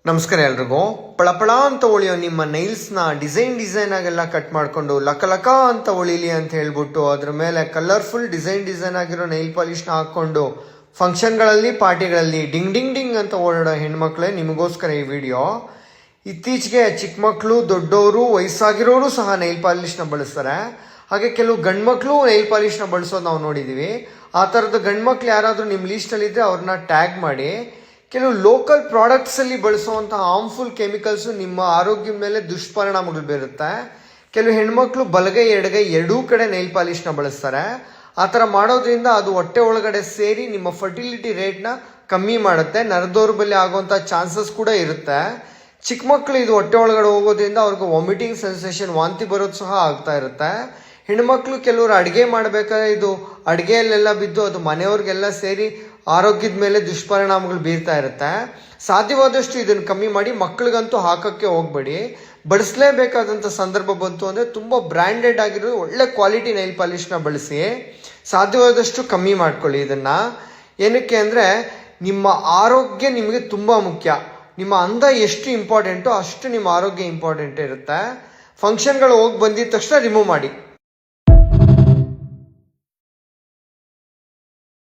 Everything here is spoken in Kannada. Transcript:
ನಮಸ್ಕಾರ ಎಲ್ರಿಗೂ. ಪಳಪಳ ಅಂತ ಹೊಳೆಯೋ ನಿಮ್ಮ ನೈಲ್ಸ್ನ ಡಿಸೈನ್ ಆಗೆಲ್ಲ ಕಟ್ ಮಾಡಿಕೊಂಡು ಲಕ ಅಂತ ಹೊಳಿಲಿ ಅಂತ ಹೇಳ್ಬಿಟ್ಟು ಅದ್ರ ಮೇಲೆ ಕಲರ್ಫುಲ್ ಡಿಸೈನ್ ಆಗಿರೋ ನೈಲ್ ಪಾಲಿಶ್ನ ಹಾಕ್ಕೊಂಡು ಫಂಕ್ಷನ್ಗಳಲ್ಲಿ ಪಾರ್ಟಿಗಳಲ್ಲಿ ಡಿಂಗ್ ಅಂತ ಓಡಾಡೋ ಹೆಣ್ಮಕ್ಳೇ ನಿಮಗೋಸ್ಕರ ಈ ವಿಡಿಯೋ. ಇತ್ತೀಚೆಗೆ ಚಿಕ್ಕ ಮಕ್ಕಳು, ದೊಡ್ಡವರು, ವಯಸ್ಸಾಗಿರೋರು ಸಹ ನೈಲ್ ಪಾಲಿಶ್ನ ಬಳಸ್ತಾರೆ. ಹಾಗೆ ಕೆಲವು ಗಂಡು ಮಕ್ಕಳು ನೈಲ್ ಪಾಲಿಶ್ನ ಬಳಸೋದು ನಾವು ನೋಡಿದ್ದೀವಿ. ಆ ಥರದ ಗಂಡು ಮಕ್ಳು ಯಾರಾದರೂ ನಿಮ್ಮ ಲೀಸ್ಟಲ್ಲಿದ್ದರೆ ಅವ್ರನ್ನ ಟ್ಯಾಗ್ ಮಾಡಿ. ಕೆಲವು ಲೋಕಲ್ ಪ್ರಾಡಕ್ಟ್ಸಲ್ಲಿ ಬಳಸುವಂಥ ಹಾರ್ಮ್ಫುಲ್ ಕೆಮಿಕಲ್ಸು ನಿಮ್ಮ ಆರೋಗ್ಯದ ಮೇಲೆ ದುಷ್ಪರಿಣಾಮಗಳು ಬೀರುತ್ತೆ. ಕೆಲವು ಹೆಣ್ಮಕ್ಳು ಬಲಗೈ ಎಡಗೈ ಎರಡೂ ಕಡೆ ನೈಲ್ ಪಾಲಿಶ್ನ ಬಳಸ್ತಾರೆ. ಆ ಥರ ಮಾಡೋದ್ರಿಂದ ಅದು ಹೊಟ್ಟೆ ಒಳಗಡೆ ಸೇರಿ ನಿಮ್ಮ ಫರ್ಟಿಲಿಟಿ ರೇಟ್ನ ಕಮ್ಮಿ ಮಾಡುತ್ತೆ. ನರದೌರ್ಬಲ್ಯ ಆಗುವಂಥ ಚಾನ್ಸಸ್ ಕೂಡ ಇರುತ್ತೆ. ಚಿಕ್ಕ ಮಕ್ಕಳು ಇದು ಹೊಟ್ಟೆ ಒಳಗಡೆ ಹೋಗೋದ್ರಿಂದ ಅವ್ರಿಗೆ ವಾಮಿಟಿಂಗ್ ಸೆನ್ಸೇಷನ್, ವಾಂತಿ ಬರೋದು ಸಹ ಆಗ್ತಾ ಇರುತ್ತೆ. ಹೆಣ್ಮಕ್ಳು ಕೆಲವರು ಅಡುಗೆ ಮಾಡಬೇಕಾದ್ರೆ ಇದು ಅಡುಗೆಯಲ್ಲೆಲ್ಲ ಬಿದ್ದು ಅದು ಮನೆಯವ್ರಿಗೆಲ್ಲ ಸೇರಿ ಆರೋಗ್ಯದ ಮೇಲೆ ದುಷ್ಪರಿಣಾಮಗಳು ಬೀರ್ತಾ ಇರುತ್ತೆ. ಸಾಧ್ಯವಾದಷ್ಟು ಇದನ್ನು ಕಮ್ಮಿ ಮಾಡಿ. ಮಕ್ಕಳಿಗಂತೂ ಹಾಕೋಕ್ಕೆ ಹೋಗ್ಬೇಡಿ. ಬಳಸಲೇಬೇಕಾದಂಥ ಸಂದರ್ಭ ಬಂತು ಅಂದರೆ ತುಂಬ ಬ್ರ್ಯಾಂಡೆಡ್ ಆಗಿರೋ ಒಳ್ಳೆ ಕ್ವಾಲಿಟಿ ನೈಲ್ ಪಾಲಿಶ್ನ ಬಳಸಿ. ಸಾಧ್ಯವಾದಷ್ಟು ಕಮ್ಮಿ ಮಾಡ್ಕೊಳ್ಳಿ ಇದನ್ನು. ಏನಕ್ಕೆ ಅಂದರೆ ನಿಮ್ಮ ಆರೋಗ್ಯ ನಿಮಗೆ ತುಂಬ ಮುಖ್ಯ. ನಿಮ್ಮ ಅಂದ ಎಷ್ಟು ಇಂಪಾರ್ಟೆಂಟೋ ಅಷ್ಟು ನಿಮ್ಮ ಆರೋಗ್ಯ ಇಂಪಾರ್ಟೆಂಟ್ ಇರುತ್ತೆ. ಫಂಕ್ಷನ್ಗಳು ಹೋಗಿ ಬಂದಿದ ತಕ್ಷಣ ರಿಮೂವ್ ಮಾಡಿ.